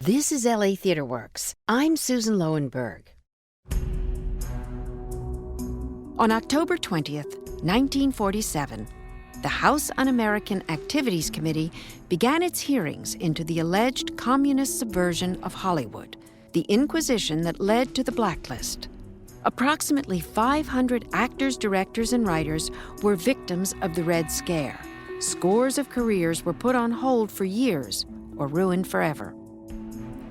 This is LA Theater Works. I'm Susan Lowenberg. On October 20th, 1947, the House Un-American Activities Committee began its hearings into the alleged communist subversion of Hollywood, the inquisition that led to the blacklist. Approximately 500 actors, directors, and writers were victims of the Red Scare. Scores of careers were put on hold for years or ruined forever.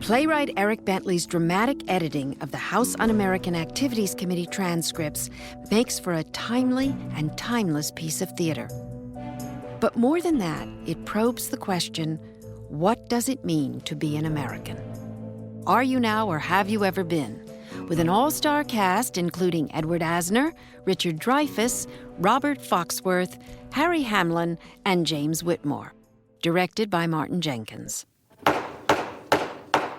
Playwright Eric Bentley's dramatic editing of the House Un-American Activities Committee transcripts makes for a timely and timeless piece of theater. But more than that, it probes the question, what does it mean to be an American? Are you now or have you ever been? With an all-star cast including Edward Asner, Richard Dreyfuss, Robert Foxworth, Harry Hamlin, and James Whitmore. Directed by Martin Jenkins.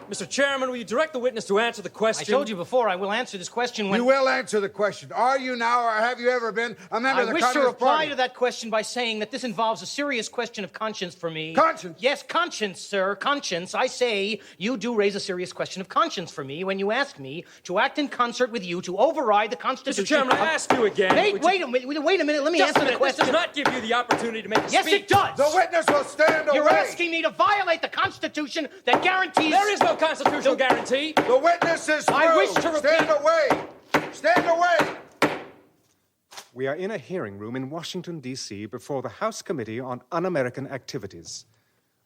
Mr. Chairman, will you direct the witness to answer the question? I told you before, I will answer this question when... You will answer the question. Are you now or have you ever been a member of the Communist Party? I wish to reply to that question by saying that this involves a serious question of conscience for me. Conscience? Yes, conscience, sir, conscience. I say you do raise a serious question of conscience for me when you ask me to act in concert with you to override the Constitution... Mr. Chairman, I ask you again... Wait a minute, let me answer the question. This does not give you the opportunity to make a Yes, speech. it does! The witness will stand away! You're asking me to violate the Constitution that guarantees... There is no constitutional guarantee. The witness is through. I wish to repeat... Stand away! Stand away! We are in a hearing room in Washington, D.C. before the House Committee on Un-American Activities.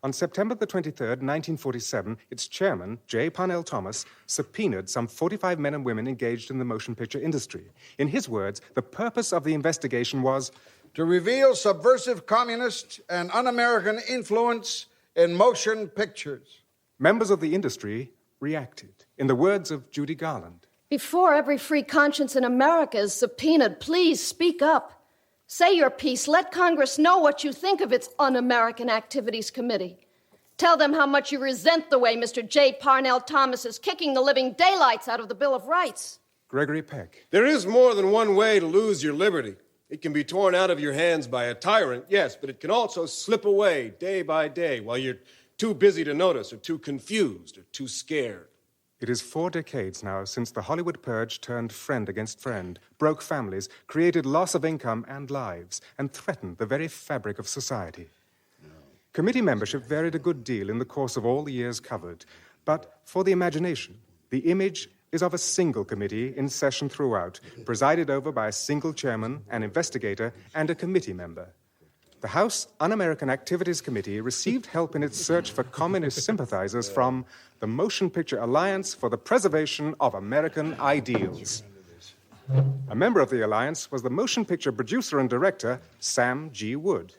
On September the 23rd, 1947, its chairman, J. Parnell Thomas, subpoenaed some 45 men and women engaged in the motion picture industry. In his words, the purpose of the investigation was... to reveal subversive communist and un-American influence in motion pictures. Members of the industry reacted. In the words of Judy Garland, before every free conscience in America is subpoenaed, please speak up. Say your piece. Let Congress know what you think of its Un-American Activities Committee. Tell them how much you resent the way Mr. J. Parnell Thomas is kicking the living daylights out of the Bill of Rights. Gregory Peck. There is more than one way to lose your liberty. It can be torn out of your hands by a tyrant, yes, but it can also slip away day by day while you're too busy to notice, or too confused, or too scared. It is 4 decades now since the Hollywood purge turned friend against friend, broke families, created loss of income and lives, and threatened the very fabric of society. Committee membership varied a good deal in the course of all the years covered, but for the imagination, the image is of a single committee in session throughout, presided over by a single chairman, an investigator, and a committee member. The House Un-American Activities Committee received help in its search for communist sympathizers from the Motion Picture Alliance for the Preservation of American Ideals. A member of the alliance was the motion picture producer and director, Sam G. Wood.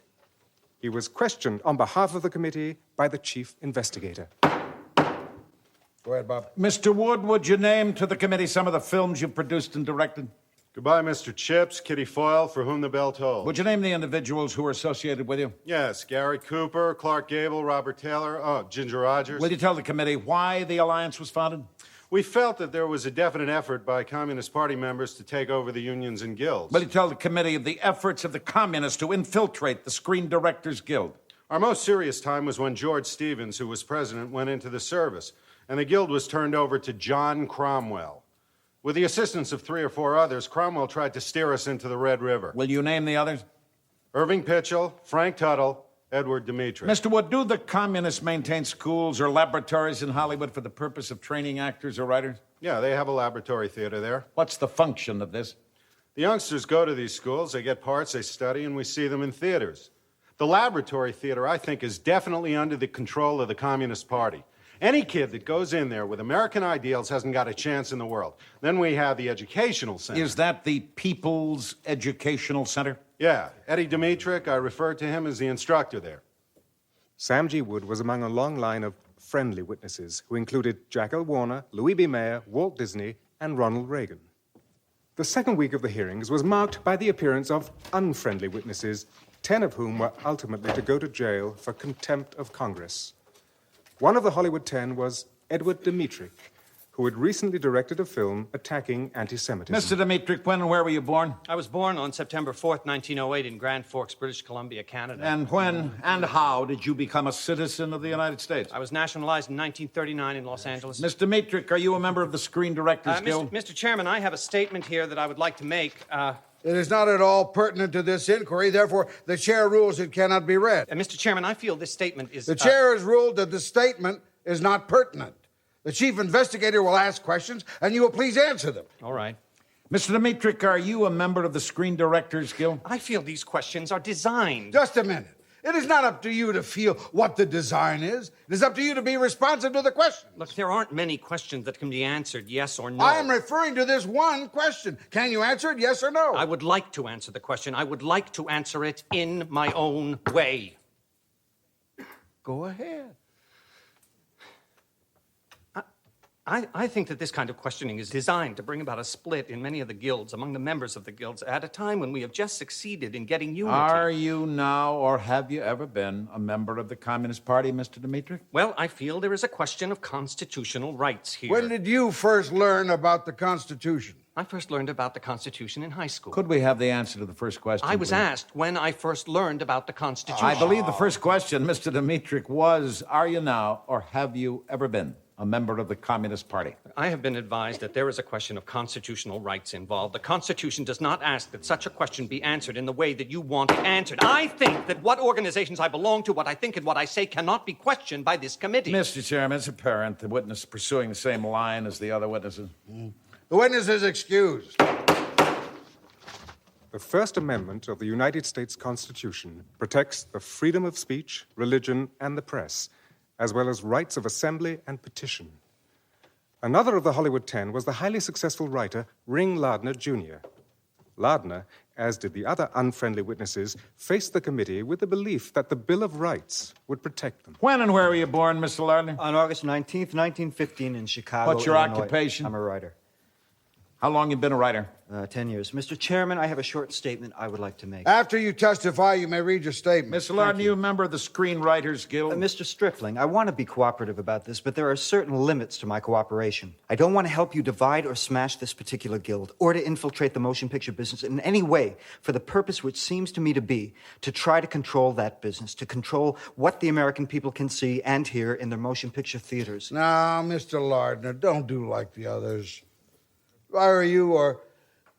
He was questioned on behalf of the committee by the chief investigator. Go ahead, Bob. Mr. Wood, would you name to the committee some of the films you've produced and directed? Goodbye, Mr. Chips, Kitty Foyle, For Whom the Bell Tolls. Would you name the individuals who are associated with you? Yes, Gary Cooper, Clark Gable, Robert Taylor, Ginger Rogers. Will you tell the committee why the alliance was founded? We felt that there was a definite effort by Communist Party members to take over the unions and guilds. Will you tell the committee of the efforts of the communists to infiltrate the Screen Directors Guild? Our most serious time was when George Stevens, who was president, went into the service, and the guild was turned over to John Cromwell. With the assistance of 3 or 4 others, Cromwell tried to steer us into the Red River. Will you name the others? Irving Pitchell, Frank Tuttle, Edward Dimitri. Mr. Wood, do the communists maintain schools or laboratories in Hollywood for the purpose of training actors or writers? Yeah, they have a laboratory theater there. What's the function of this? The youngsters go to these schools, they get parts, they study, and we see them in theaters. The laboratory theater, I think, is definitely under the control of the Communist Party. Any kid that goes in there with American ideals hasn't got a chance in the world. Then we have the Educational Center. Is that the People's Educational Center? Yeah. Eddie Dimitrick, I referred to him as the instructor there. Sam G. Wood was among a long line of friendly witnesses who included Jack L. Warner, Louis B. Mayer, Walt Disney, and Ronald Reagan. The second week of the hearings was marked by the appearance of unfriendly witnesses, 10 of whom were ultimately to go to jail for contempt of Congress. One of the Hollywood 10 was Edward Dimitrick, who had recently directed a film attacking anti-Semitism. Mr. Dimitri, when and where were you born? I was born on September 4th, 1908 in Grand Forks, British Columbia, Canada. And when and how did you become a citizen of the United States? I was nationalized in 1939 in Los Angeles. Mr. Dimitri, are you a member of the Screen Directors Guild? Mr. Chairman, I have a statement here that I would like to make. It is not at all pertinent to this inquiry, therefore, the chair rules it cannot be read. Mr. Chairman, I feel this statement is... The chair has ruled that the statement is not pertinent. The chief investigator will ask questions, and you will please answer them. All right. Mr. Dimitri, are you a member of the Screen Directors Guild? I feel these questions are designed... Just a minute. It is not up to you to feel what the design is. It is up to you to be responsive to the question. Look, there aren't many questions that can be answered yes or no. I am referring to this one question. Can you answer it, yes or no? I would like to answer the question. I would like to answer it in my own way. Go ahead. I think that this kind of questioning is designed to bring about a split in many of the guilds, among the members of the guilds, at a time when we have just succeeded in getting unity. Are you now, or have you ever been, a member of the Communist Party, Mr. Dimitri? Well, I feel there is a question of constitutional rights here. When did you first learn about the Constitution? I first learned about the Constitution in high school. Could we have the answer to the first question? I was please? asked when I first learned about the Constitution. I believe the first question, Mr. Dimitri, was, are you now, or have you ever been, a member of the Communist Party? I have been advised that there is a question of constitutional rights involved. The Constitution does not ask that such a question be answered in the way that you want it answered. I think that what organizations I belong to, what I think and what I say cannot be questioned by this committee. Mr. Chairman, it's apparent the witness is pursuing the same line as the other witnesses. The witness is excused. The First Amendment of the United States Constitution protects the freedom of speech, religion, and the press, as well as rights of assembly and petition. Another of the Hollywood Ten was the highly successful writer Ring Lardner, Jr. Lardner, as did the other unfriendly witnesses, faced the committee with the belief that the Bill of Rights would protect them. When and where were you born, Mr. Lardner? On August 19th, 1915 in Chicago, What's your Illinois. occupation? I'm a writer. How long you been a writer? 10 years. Mr. Chairman, I have a short statement I would like to make. After you testify, you may read your statement. Mr. Lardner, you a member of the Screenwriters Guild? Mr. Stripling, I want to be cooperative about this, but there are certain limits to my cooperation. I don't want to help you divide or smash this particular guild, or to infiltrate the motion picture business in any way for the purpose which seems to me to be to try to control that business, to control what the American people can see and hear in their motion picture theaters. Now, Mr. Lardner, don't do like the others. If I were you, or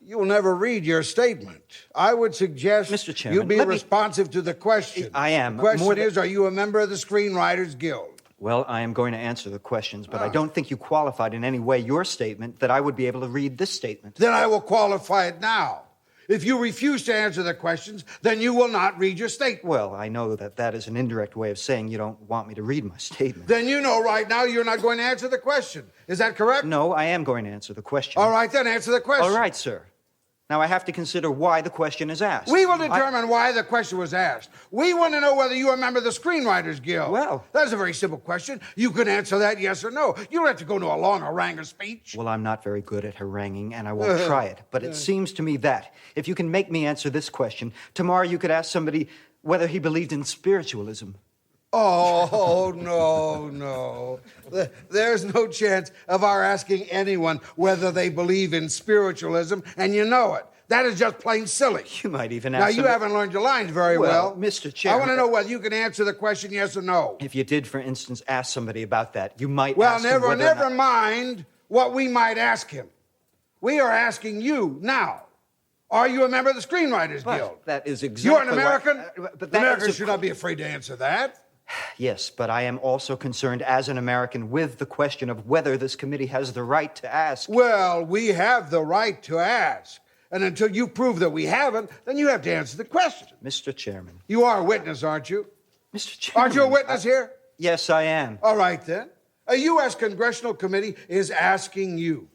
you will never read your statement. I would suggest Mr. Chairman, you be responsive to the question. I am. The question is, are you a member of the Screenwriters Guild? Well, I am going to answer the questions, but I don't think you qualified in any way your statement that I would be able to read this statement. Then I will qualify it now. If you refuse to answer the questions, then you will not read your statement. Well, I know that that is an indirect way of saying you don't want me to read my statement. Then you know right now you're not going to answer the question. Is that correct? No, I am going to answer the question. All right, then answer the question. All right, sir. Now I have to consider why the question is asked. We will determine why the question was asked. We want to know whether you are a member of the Screenwriters Guild. Well, that's a very simple question. You can answer that yes or no. You don't have to go into a long harangue or speech. Well, I'm not very good at haranguing, and I won't try it. But it seems to me that if you can make me answer this question, tomorrow you could ask somebody whether he believed in spiritualism. Oh, no. There's no chance of our asking anyone whether they believe in spiritualism, and you know it. That is just plain silly. You might even ask Now, you haven't learned your lines very well. Mr. Chairman, I want to know whether you can answer the question yes or no. If you did, for instance, ask somebody about that, you might Well, ask him whether never mind what we might ask him. We are asking you now. Are you a member of the Screenwriters Guild? That is exactly You're an American? But Americans should not be afraid to answer that. Yes, but I am also concerned as an American with the question of whether this committee has the right to ask. Well, we have the right to ask. And until you prove that we haven't, then you have to answer the question. Mr. Chairman. You are a witness, aren't you? Mr. Chairman. Aren't you a witness here? Yes, I am. All right, then. A U.S. congressional committee is asking you,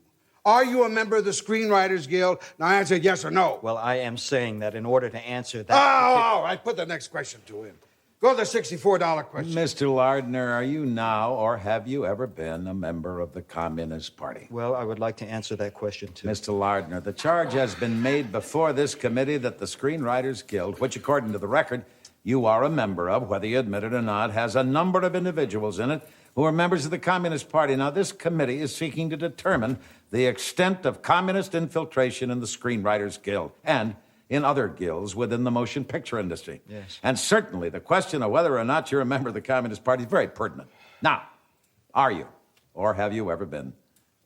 are you a member of the Screenwriters Guild? Now answer yes or no. Well, I am saying that in order to answer that... all right, put the next question to him. Go to the $64 question. Mr. Lardner, are you now, or have you ever been, a member of the Communist Party? Well, I would like to answer that question, too. Mr. Lardner, the charge has been made before this committee that the Screenwriters Guild, which, according to the record, you are a member of, whether you admit it or not, has a number of individuals in it who are members of the Communist Party. Now, this committee is seeking to determine the extent of communist infiltration in the Screenwriters Guild and in other guilds within the motion picture industry. Yes. And certainly the question of whether or not you're a member of the Communist Party is very pertinent. Now, are you, or have you ever been,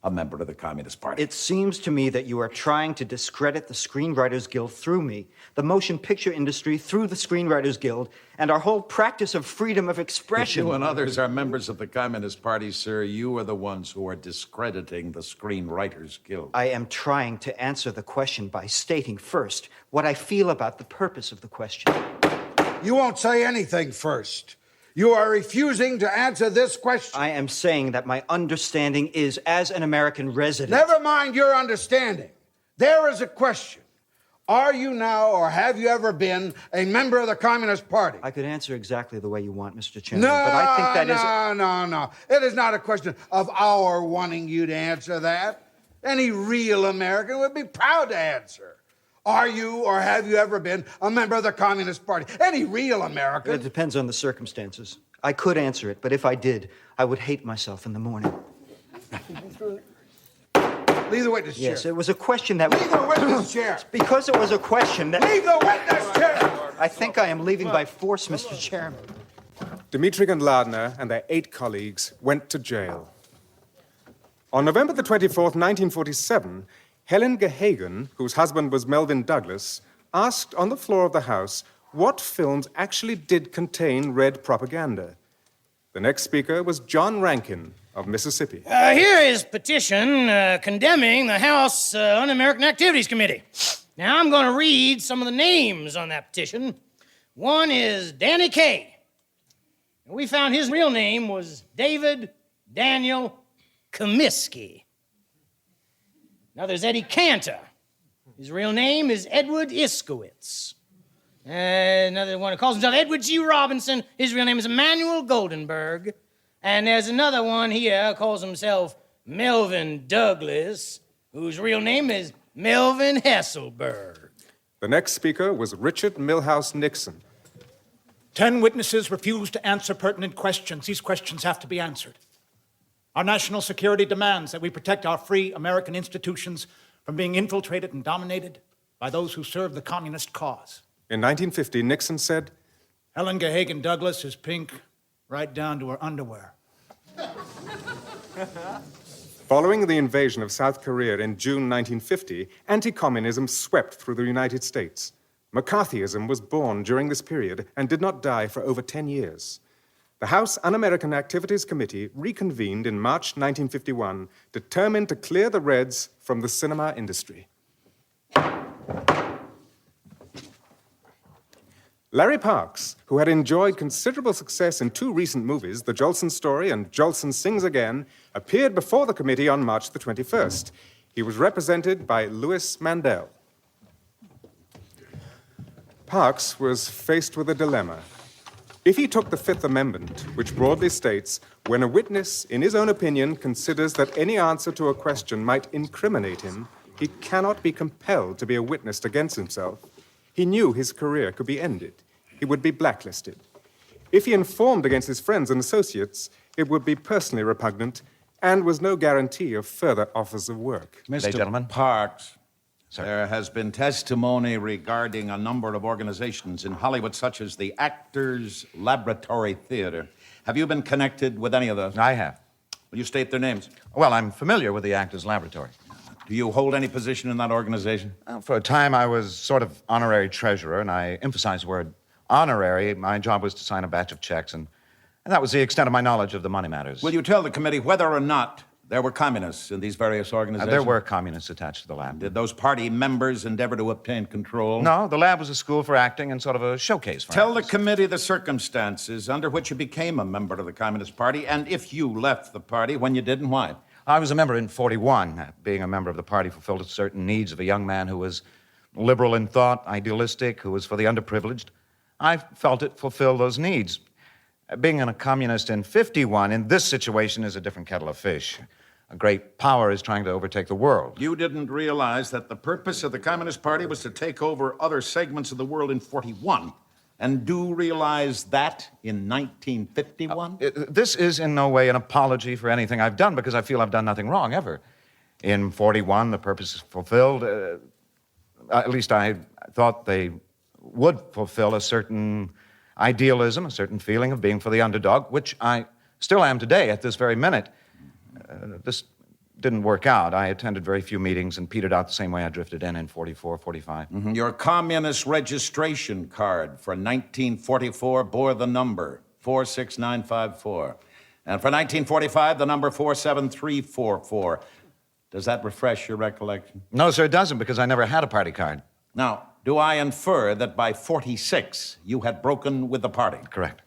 a member of the Communist Party? It seems to me that you are trying to discredit the Screenwriters Guild through me, the motion picture industry through the Screenwriters Guild, and our whole practice of freedom of expression. If you and others are members of the Communist Party, sir, you are the ones who are discrediting the Screenwriters Guild. I am trying to answer the question by stating first what I feel about the purpose of the question. You won't say anything first. You are refusing to answer this question. I am saying that my understanding is, as an American resident... Never mind your understanding. There is a question. Are you now, or have you ever been, a member of the Communist Party? I could answer exactly the way you want, Mr. Chairman, but I think that is... No. It is not a question of our wanting you to answer that. Any real American would be proud to answer. Are you, or have you ever been, a member of the Communist Party? Any real American. It depends on the circumstances. I could answer it, but if I did, I would hate myself in the morning. Leave the witness chair. Yes, it was a question that... Leave the witness chair. Because it was a question that... Leave the witness chair. I think I am leaving by force, Mr. Chairman. Dmitri and Lardner and their 8 colleagues went to jail. On November the 24th, 1947, Helen Gehagen, whose husband was Melvin Douglas, asked on the floor of the House what films actually did contain red propaganda. The next speaker was John Rankin of Mississippi. Here is petition condemning the House Un-American Activities Committee. Now, I'm going to read some of the names on that petition. One is Danny Kaye. We found his real name was David Daniel Comiskey. Now, there's Eddie Cantor. His real name is Edward Iskowitz. Another one who calls himself Edward G. Robinson. His real name is Emmanuel Goldenberg. And there's another one here who calls himself Melvin Douglas, whose real name is Melvin Hesselberg. The next speaker was Richard Milhouse Nixon. 10 witnesses refused to answer pertinent questions. These questions have to be answered. Our national security demands that we protect our free American institutions from being infiltrated and dominated by those who serve the communist cause. In 1950, Nixon said, Helen Gehagen Douglas is pink right down to her underwear. Following the invasion of South Korea in June 1950, anti-communism swept through the United States. McCarthyism was born during this period and did not die for over 10 years. The House Un-American Activities Committee reconvened in March 1951, determined to clear the Reds from the cinema industry. Larry Parks, who had enjoyed considerable success in 2 recent movies, The Jolson Story and Jolson Sings Again, appeared before the committee on March the 21st. He was represented by Louis Mandel. Parks was faced with a dilemma. If he took the Fifth Amendment, which broadly states, when a witness, in his own opinion, considers that any answer to a question might incriminate him, he cannot be compelled to be a witness against himself, he knew his career could be ended. He would be blacklisted. If he informed against his friends and associates, it would be personally repugnant and was no guarantee of further offers of work. Mr. Parks, there has been testimony regarding a number of organizations in Hollywood, such as the Actors Laboratory Theater. Have you been connected with any of those? I have. Will you state their names? Well, I'm familiar with the Actors Laboratory. Do you hold any position in that organization? For a time, I was sort of honorary treasurer, and I emphasize the word honorary. My job was to sign a batch of checks, and that was the extent of my knowledge of the money matters. Will you tell the committee whether or not there were communists in these various organizations? There were communists attached to the lab. Did those party members endeavor to obtain control? No, the lab was a school for acting and sort of a showcase for Tell actors. the committee the circumstances under which you became a member of the Communist Party, and if you left the party, when you did and why. I was a member in 41. Being a member of the party fulfilled certain needs of a young man who was liberal in thought, idealistic, who was for the underprivileged. I felt it fulfilled those needs. Being a communist in 51 in this situation is a different kettle of fish. A great power is trying to overtake the world. You didn't realize that the purpose of the Communist Party was to take over other segments of the world in 41. and do realize that in 1951? This is in no way an apology for anything I've done, because I feel I've done nothing wrong, ever. In 41, the purpose is fulfilled. At least I thought they would fulfill a certain idealism, a certain feeling of being for the underdog, which I still am today at this very minute. This didn't work out. I attended very few meetings and petered out the same way I drifted in 44, 45. Your communist registration card for 1944 bore the number 46954. And for 1945, the number 47344. Does that refresh your recollection? No, sir, it doesn't, because I never had a party card. Now, do I infer that by 46, you had broken with the party? Correct.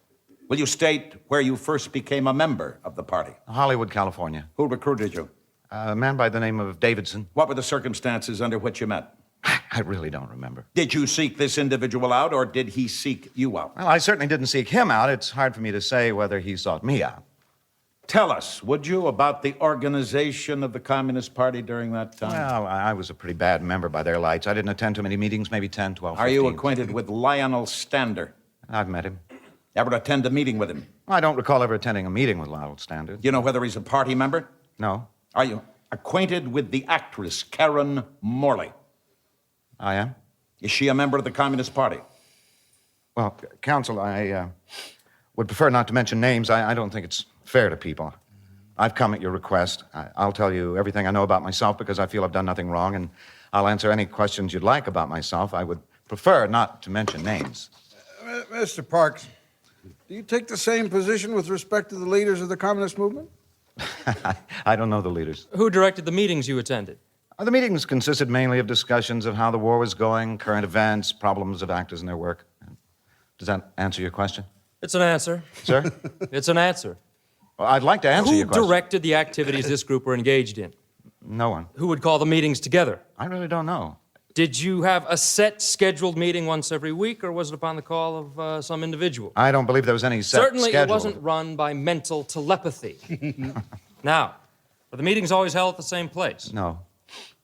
Will you state where you first became a member of the party? Hollywood, California. Who recruited you? A man by the name of Davidson. What were the circumstances under which you met? I really don't remember. Did you seek this individual out, or did he seek you out? Well, I certainly didn't seek him out. It's hard for me to say whether he sought me out. Tell us, would you, about the organization of the Communist Party during that time? Well, I was a pretty bad member by their lights. I didn't attend too many meetings, maybe 10, 12, 15. Are you acquainted with Lionel Stander? I've met him. Ever attend a meeting with him? I don't recall ever attending a meeting with Lionel Stander. Do you know whether he's a party member? No. Are you acquainted with the actress Karen Morley? I am. Is she a member of the Communist Party? Well, counsel, I would prefer not to mention names. I don't think it's fair to people. I've come at your request. I'll tell you everything I know about myself because I feel I've done nothing wrong, and I'll answer any questions you'd like about myself. I would prefer not to mention names. Mr. Parks, do you take the same position with respect to the leaders of the communist movement? I don't know the leaders. Who directed the meetings you attended? The meetings consisted mainly of discussions of how the war was going, current events, problems of actors and their work. Does that answer your question? It's an answer. Sir? It's an answer. Well, I'd like to answer your question. Who directed the activities this group were engaged in? No one. Who would call the meetings together? I really don't know. Did you have a set scheduled meeting once every week, or was it upon the call of some individual? I don't believe there was any set Certainly schedule. it wasn't run by mental telepathy. Now, were the meetings always held at the same place? No.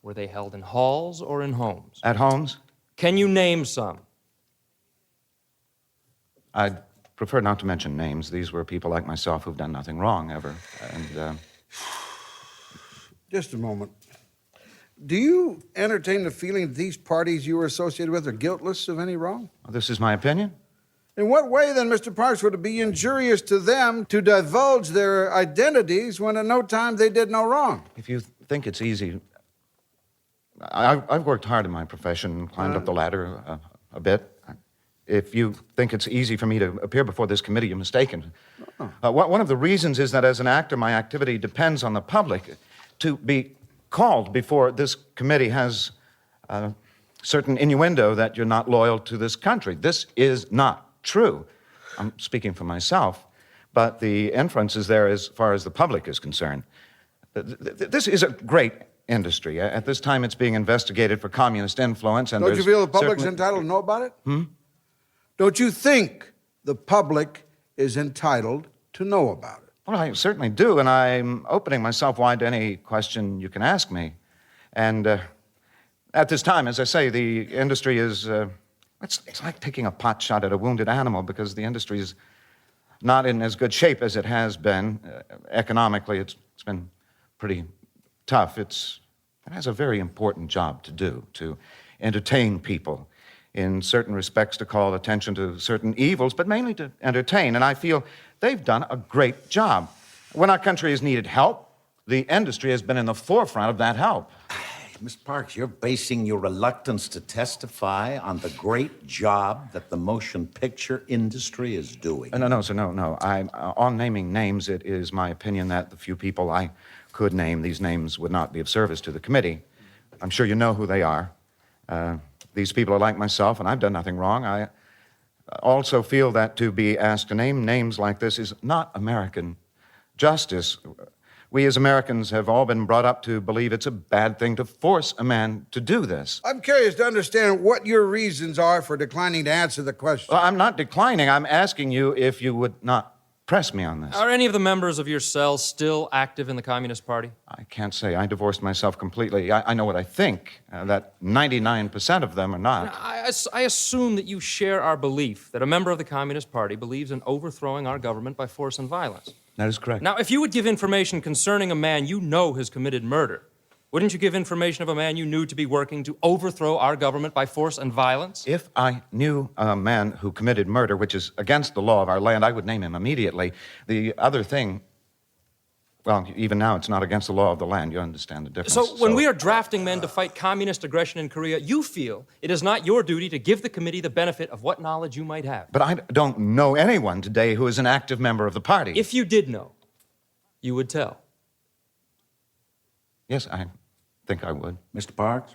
Were they held in halls or in homes? At homes? Can you name some? I'd prefer not to mention names. These were people like myself who've done nothing wrong, ever. And, Just a moment. Do you entertain the feeling that these parties you were associated with are guiltless of any wrong? This is my opinion. In what way, then, Mr. Parks, would it be injurious to them to divulge their identities when at no time they did no wrong? If you think it's easy... I've worked hard in my profession, climbed up the ladder a bit. If you think it's easy for me to appear before this committee, you're mistaken. One of the reasons is that as an actor, my activity depends on the public. To be called before this committee has a certain innuendo that you're not loyal to this country. This is not true. I'm speaking for myself, but the inference is there as far as the public is concerned. This is a great industry. At this time, it's being investigated for communist influence, and don't you feel the public's certainly... entitled to know about it? Don't you think the public is entitled to know about it? Well, I certainly do, and I'm opening myself wide to any question you can ask me. And at this time, as I say, the industry is... it's like taking a pot shot at a wounded animal, because the industry is not in as good shape as it has been. Economically, it's been pretty tough. It has a very important job to do, to entertain people, in certain respects to call attention to certain evils, but mainly to entertain. And I feel they've done a great job. When our country has needed help, the industry has been in the forefront of that help. Mr. Parks, you're basing your reluctance to testify on the great job that the motion picture industry is doing. No, sir, no. On naming names, it is my opinion that the few people I could name, these names would not be of service to the committee. I'm sure you know who they are. These people are like myself, and I've done nothing wrong. I also feel that to be asked to name names like this is not American justice. We as Americans have all been brought up to believe it's a bad thing to force a man to do this. I'm curious to understand what your reasons are for declining to answer the question. Well, I'm not declining. I'm asking you if you would not press me on this. Are any of the members of your cell still active in the Communist Party? I can't say. I divorced myself completely. I know what I think, that 99% of them are not. I assume that you share our belief that a member of the Communist Party believes in overthrowing our government by force and violence. That is correct. Now, if you would give information concerning a man you know has committed murder, wouldn't you give information of a man you knew to be working to overthrow our government by force and violence? If I knew a man who committed murder, which is against the law of our land, I would name him immediately. The other thing, well, even now it's not against the law of the land. You understand the difference. So when we are drafting men to fight communist aggression in Korea, you feel it is not your duty to give the committee the benefit of what knowledge you might have. But I don't know anyone today who is an active member of the party. If you did know, you would tell. Yes, I think I would. Mr. Parks?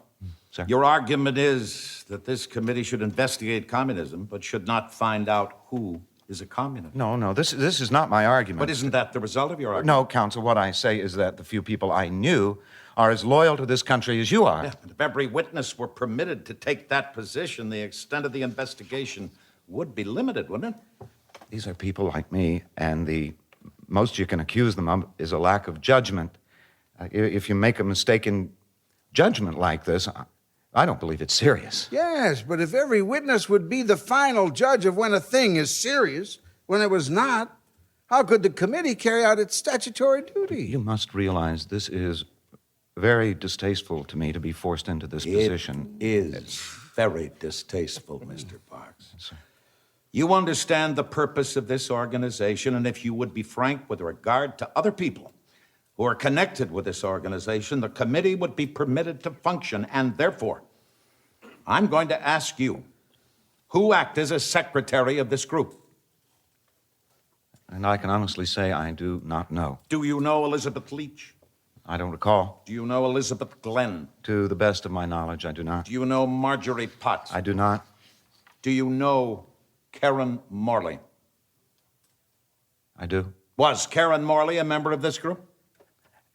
Sir? Your argument is that this committee should investigate communism, but should not find out who is a communist. No, this is not my argument. But isn't that the result of your argument? No, counsel, what I say is that the few people I knew are as loyal to this country as you are. Yeah, but if every witness were permitted to take that position, the extent of the investigation would be limited, wouldn't it? These are people like me, and the most you can accuse them of is a lack of judgment. If you make a mistaken judgment like this, I don't believe it's serious. Yes, but if every witness would be the final judge of when a thing is serious, when it was not, how could the committee carry out its statutory duty? You must realize this is very distasteful to me to be forced into this position. It is very distasteful, Mr. Parks. Yes, sir. You understand the purpose of this organization, and if you would be frank with regard to other people who are connected with this organization, the committee would be permitted to function, and therefore, I'm going to ask you, who acted as secretary of this group? And I can honestly say I do not know. Do you know Elizabeth Leach? I don't recall. Do you know Elizabeth Glenn? To the best of my knowledge, I do not. Do you know Marjorie Potts? I do not. Do you know Karen Morley? I do. Was Karen Morley a member of this group?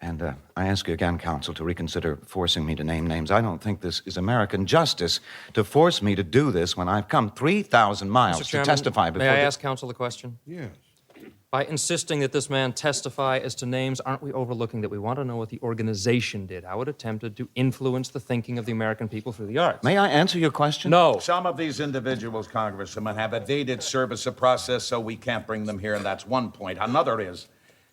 And I ask you again, counsel, to reconsider forcing me to name names. I don't think this is American justice to force me to do this when I've come 3,000 miles Mr. Chairman, to testify before... May I ask counsel the question? Yes. By insisting that this man testify as to names, aren't we overlooking that we want to know what the organization did, how it attempted to influence the thinking of the American people through the arts? May I answer your question? No. Some of these individuals, Congressman, have evaded service of process, so we can't bring them here, and that's one point. Another is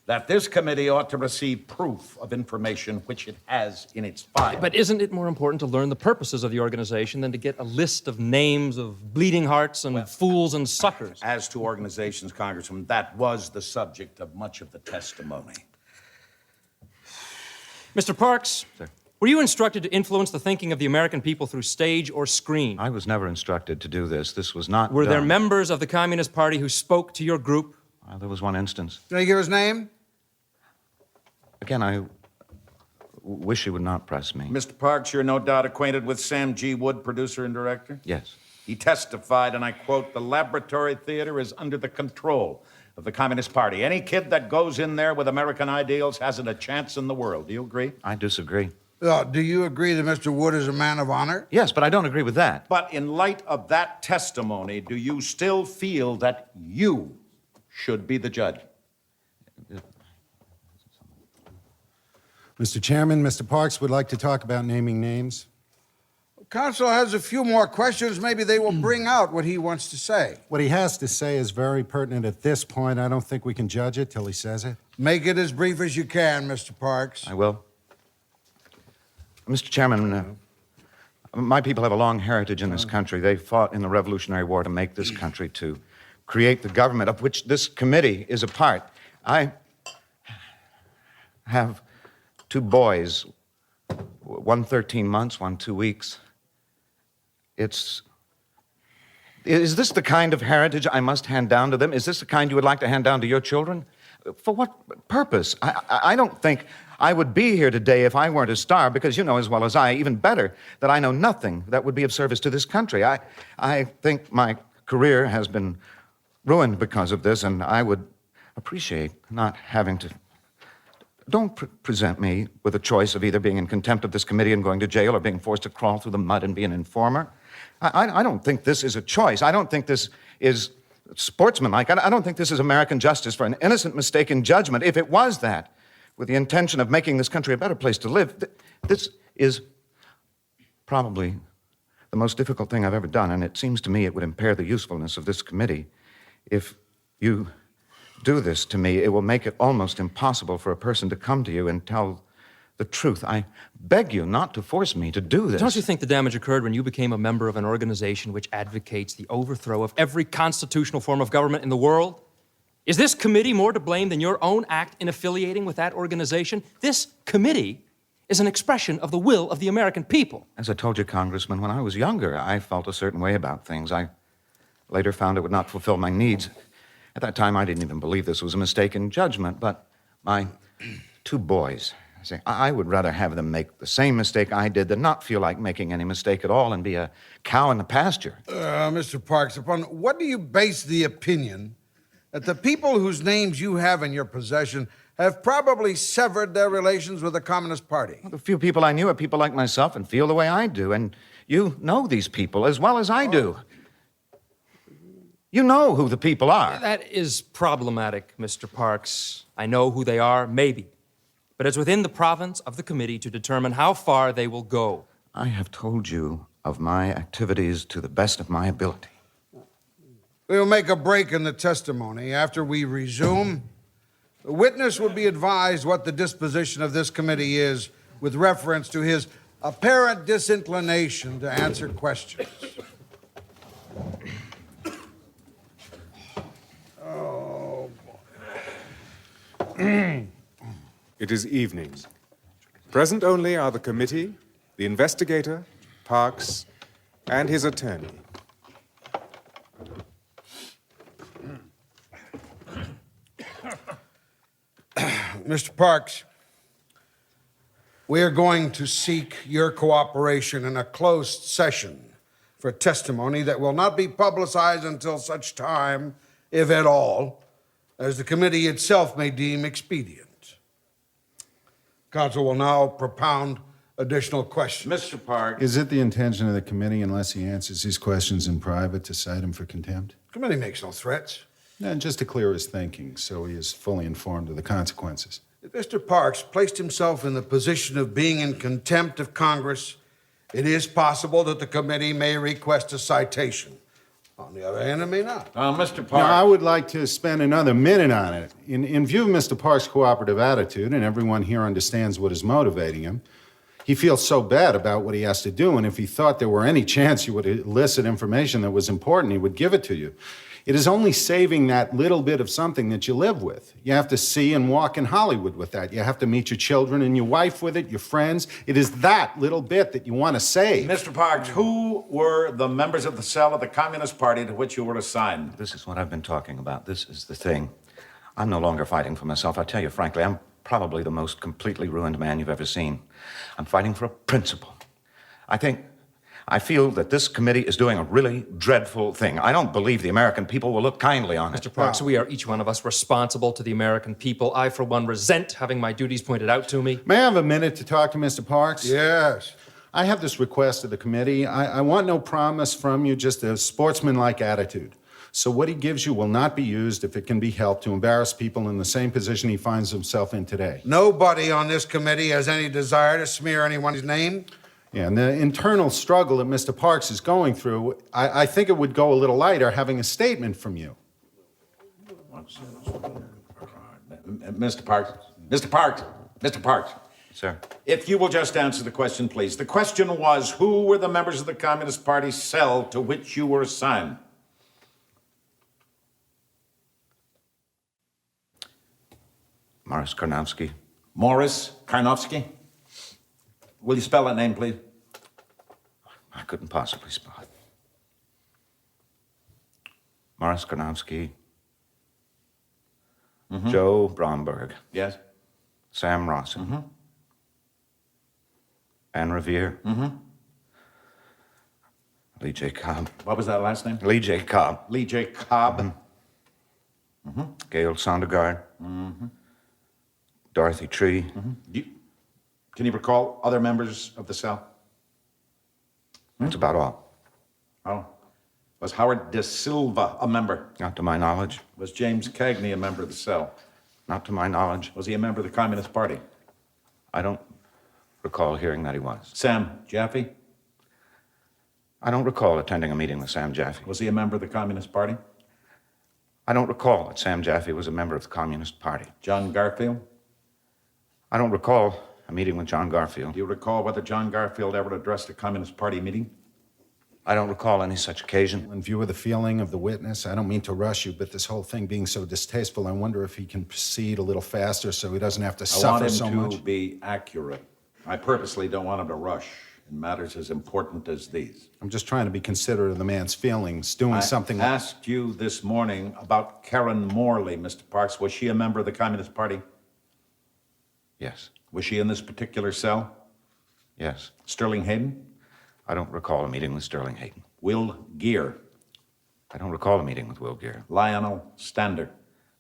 that this committee ought to receive proof of information which it has in its file. But isn't it more important to learn the purposes of the organization than to get a list of names of bleeding hearts and fools and suckers? As to organizations, Congressman, that was the subject of much of the testimony. Mr. Parks, sir, were you instructed to influence the thinking of the American people through stage or screen? I was never instructed to do this. This was not Were there done. members of the Communist Party who spoke to your group? There was one instance. Can I give his name? Again, I wish you would not press me. Mr. Parks, you're no doubt acquainted with Sam G. Wood, producer and director? Yes. He testified, and I quote, "The laboratory theater is under the control of the Communist Party. Any kid that goes in there with American ideals hasn't a chance in the world." Do you agree? I disagree. Do you agree that Mr. Wood is a man of honor? Yes, but I don't agree with that. But in light of that testimony, do you still feel that you should be the judge? Mr. Chairman, Mr. Parks would like to talk about naming names. Counsel has a few more questions. Maybe they will bring out what he wants to say. What he has to say is very pertinent at this point. I don't think we can judge it till he says it. Make it as brief as you can, Mr. Parks. I will. Mr. Chairman, my people have a long heritage in this country. They fought in the Revolutionary War to make this country, to create the government of which this committee is a part. I have 2 boys, one 13 months, one 2 weeks. Is this the kind of heritage I must hand down to them? Is this the kind you would like to hand down to your children? For what purpose? I don't think I would be here today if I weren't a star, because you know as well as I, even better, that I know nothing that would be of service to this country. I think my career has been ruined because of this, and I would appreciate not having to... Don't present me with a choice of either being in contempt of this committee and going to jail or being forced to crawl through the mud and be an informer. I don't think this is a choice. I don't think this is sportsmanlike. I don't think this is American justice for an innocent mistake in judgment. If it was that, with the intention of making this country a better place to live, this is probably the most difficult thing I've ever done, and it seems to me it would impair the usefulness of this committee. If you do this to me, it will make it almost impossible for a person to come to you and tell the truth. I beg you not to force me to do this. Don't you think the damage occurred when you became a member of an organization which advocates the overthrow of every constitutional form of government in the world? Is this committee more to blame than your own act in affiliating with that organization? This committee is an expression of the will of the American people. As I told you, Congressman, when I was younger, I felt a certain way about things. I later found it would not fulfill my needs. At that time, I didn't even believe this was a mistake in judgment, but my two boys, I would rather have them make the same mistake I did than not feel like making any mistake at all and be a cow in the pasture. Mr. Parks, upon what do you base the opinion that the people whose names you have in your possession have probably severed their relations with the Communist Party? Well, the few people I knew are people like myself and feel the way I do, and you know these people as well as I do. You know who the people are. That is problematic, Mr. Parks. I know who they are, maybe. But it's within the province of the committee to determine how far they will go. I have told you of my activities to the best of my ability. We will make a break in the testimony. After we resume, the witness will be advised what the disposition of this committee is with reference to his apparent disinclination to answer questions. Oh, boy. It is evening. Present only are the committee, the investigator, Parks, and his attorney. Mr. Parks, we are going to seek your cooperation in a closed session for testimony that will not be publicized until such time, if at all, as the committee itself may deem expedient. Counsel will now propound additional questions. Mr. Parks. Is it the intention of the committee, unless he answers these questions in private, to cite him for contempt? The committee makes no threats. And just to clear his thinking, so he is fully informed of the consequences. If Mr. Parks placed himself in the position of being in contempt of Congress, it is possible that the committee may request a citation. On the other hand, it may not. Mr. Parks. Now, I would like to spend another minute on it. In view of Mr. Parks' cooperative attitude, and everyone here understands what is motivating him, he feels so bad about what he has to do, and if he thought there were any chance you would elicit information that was important, he would give it to you. It is only saving that little bit of something that you live with. You have to see and walk in Hollywood with that. You have to meet your children and your wife with it, your friends. It is that little bit that you want to save. Mr. Parks, who were the members of the cell of the Communist Party to which you were assigned? This is what I've been talking about. This is the thing. I'm no longer fighting for myself. I tell you frankly, I'm probably the most completely ruined man you've ever seen. I'm fighting for a principle. I feel that this committee is doing a really dreadful thing. I don't believe the American people will look kindly on it. Mr. Parks, we are each one of us responsible to the American people. I, for one, resent having my duties pointed out to me. May I have a minute to talk to Mr. Parks? Yes. I have this request of the committee. I want no promise from you, just a sportsmanlike attitude. So what he gives you will not be used, if it can be helped, to embarrass people in the same position he finds himself in today. Nobody on this committee has any desire to smear anyone's name. Yeah, and the internal struggle that Mr. Parks is going through, I think it would go a little lighter having a statement from you. Mr. Parks. Mr. Parks. Mr. Parks. Sir. If you will just answer the question, please. The question was, who were the members of the Communist Party cell to which you were assigned? Morris Karnowski. Morris Karnowski? Will you spell that name, please? I couldn't possibly spell it. Morris Karnowski. Joe Bromberg. Yes. Sam Rawson. Anne Revere. Lee J. Cobb. What was that last name? Lee J. Cobb. Lee J. Cobb. Gail Sondergaard. Dorothy Tree. Can you recall other members of the cell? That's about all. Oh. Was Howard De Silva a member? Not to my knowledge. Was James Cagney a member of the cell? Not to my knowledge. Was he a member of the Communist Party? I don't recall hearing that he was. Sam Jaffe? I don't recall attending a meeting with Sam Jaffe. Was he a member of the Communist Party? I don't recall that Sam Jaffe was a member of the Communist Party. John Garfield? I don't recall a meeting with John Garfield. Do you recall whether John Garfield ever addressed a Communist Party meeting? I don't recall any such occasion. In view of the feeling of the witness, I don't mean to rush you, but this whole thing being so distasteful, I wonder if he can proceed a little faster so he doesn't have to suffer so much. I want him to be accurate. I purposely don't want him to rush in matters as important as these. I'm just trying to be considerate of the man's feelings, doing something I asked you this morning about Karen Morley, Mr. Parks. Was she a member of the Communist Party? Yes. Was she in this particular cell? Yes. Sterling Hayden? I don't recall a meeting with Sterling Hayden. Will Geer? I don't recall a meeting with Will Geer. Lionel Stander?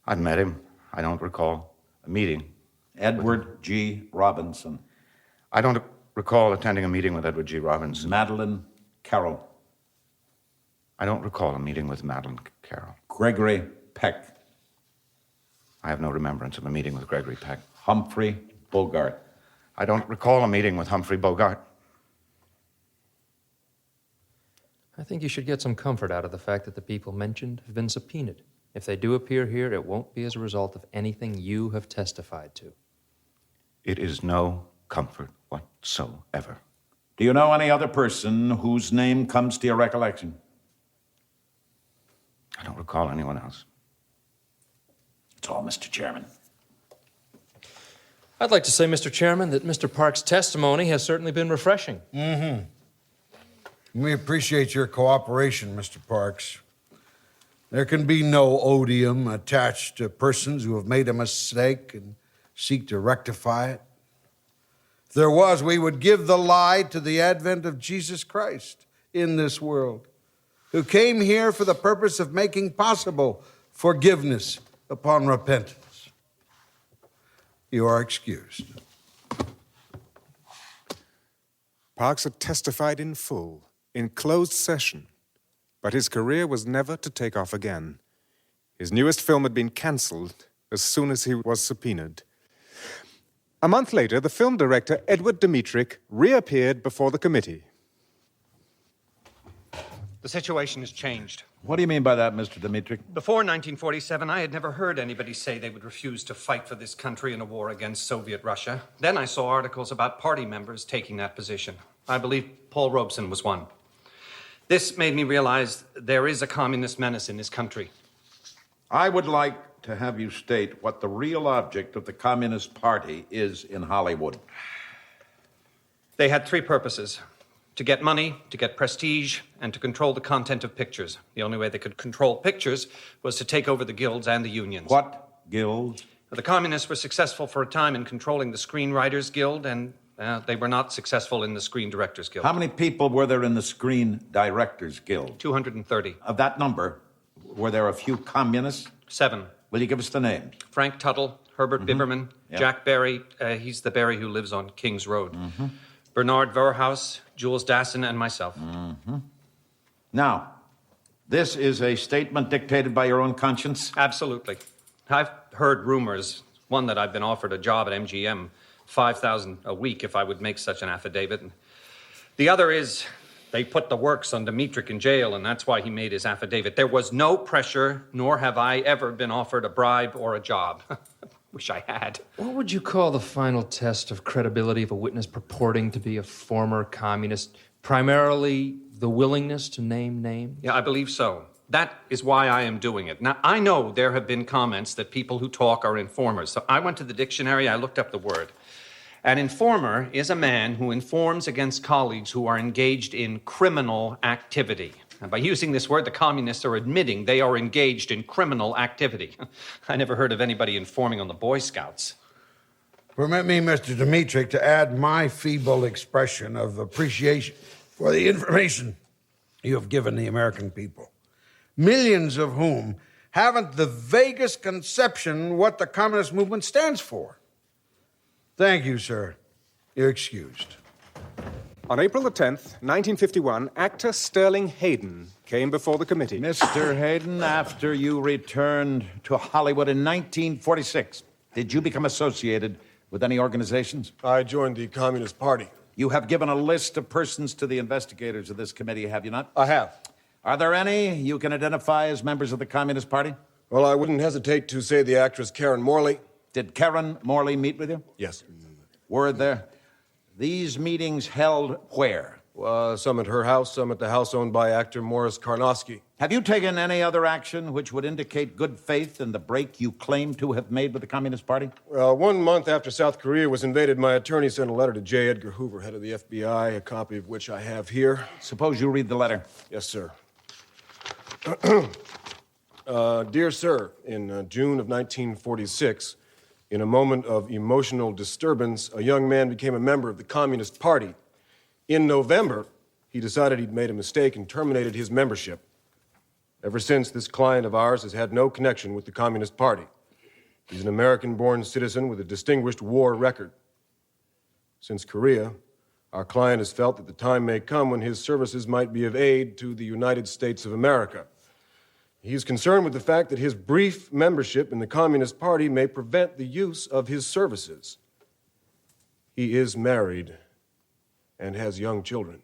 I've met him. I don't recall a meeting. Edward G. Robinson? I don't recall attending a meeting with Edward G. Robinson. Madeline Carroll? I don't recall a meeting with Madeline Carroll. Gregory Peck? I have no remembrance of a meeting with Gregory Peck. Humphrey Bogart? I don't recall a meeting with Humphrey Bogart. I think you should get some comfort out of the fact that the people mentioned have been subpoenaed. If they do appear here, it won't be as a result of anything you have testified to. It is no comfort whatsoever. Do you know any other person whose name comes to your recollection? I don't recall anyone else. That's all, Mr. Chairman. I'd like to say, Mr. Chairman, that Mr. Parks' testimony has certainly been refreshing. Mm-hmm. We appreciate your cooperation, Mr. Parks. There can be no odium attached to persons who have made a mistake and seek to rectify it. If there was, we would give the lie to the advent of Jesus Christ in this world, who came here for the purpose of making possible forgiveness upon repentance. You are excused. Parks had testified in full, in closed session, but his career was never to take off again. His newest film had been cancelled as soon as he was subpoenaed. A month later, the film director, Edward Dmytryk, reappeared before the committee. The situation has changed. What do you mean by that, Mr. Dmytryk? Before 1947, I had never heard anybody say they would refuse to fight for this country in a war against Soviet Russia. Then I saw articles about party members taking that position. I believe Paul Robeson was one. This made me realize there is a communist menace in this country. I would like to have you state what the real object of the Communist Party is in Hollywood. They had three purposes: to get money, to get prestige, and to control the content of pictures. The only way they could control pictures was to take over the guilds and the unions. What guilds? The communists were successful for a time in controlling the Screenwriters Guild, and they were not successful in the Screen Directors Guild. How many people were there in the Screen Directors Guild? 230. Of that number, were there a few communists? 7. Will you give us the names? Frank Tuttle, Herbert Biberman, Yep. Jack Barry, he's the Barry who lives on King's Road, Bernard Verhaus, Jules Dassin, and myself. Now, this is a statement dictated by your own conscience? Absolutely. I've heard rumors, one that I've been offered a job at MGM, $5,000 a week if I would make such an affidavit. And the other is they put the works on Dmytryk in jail, and that's why he made his affidavit. There was no pressure, nor have I ever been offered a bribe or a job. Wish I had. What would you call the final test of credibility of a witness purporting to be a former communist? Primarily the willingness to name names? Yeah, I believe so. That is why I am doing it. Now, I know there have been comments that people who talk are informers. So I went to the dictionary, I looked up the word. An informer is a man who informs against colleagues who are engaged in criminal activity. And by using this word, the communists are admitting they are engaged in criminal activity. I never heard of anybody informing on the Boy Scouts. Permit me, Mr. Dmytryk, to add my feeble expression of appreciation for the information you have given the American people, millions of whom haven't the vaguest conception what the communist movement stands for. Thank you, sir. You're excused. On April the 10th, 1951, actor Sterling Hayden came before the committee. Mr. Hayden, after you returned to Hollywood in 1946, did you become associated with any organizations? I joined the Communist Party. You have given a list of persons to the investigators of this committee, have you not? I have. Are there any you can identify as members of the Communist Party? Well, I wouldn't hesitate to say the actress Karen Morley. Did Karen Morley meet with you? Yes. Were there these meetings held where? Some at her house, some at the house owned by actor Morris Karnofsky. Have you taken any other action which would indicate good faith in the break you claim to have made with the Communist Party? 1 month after South Korea was invaded, my attorney sent a letter to J. Edgar Hoover, head of the FBI, a copy of which I have here. Suppose you read the letter. Yes, sir. Dear sir, in June of 1946, in a moment of emotional disturbance, a young man became a member of the Communist Party. In November, he decided he'd made a mistake and terminated his membership. Ever since, this client of ours has had no connection with the Communist Party. He's an American-born citizen with a distinguished war record. Since Korea, our client has felt that the time may come when his services might be of aid to the United States of America. He's concerned with the fact that his brief membership in the Communist Party may prevent the use of his services. He is married and has young children.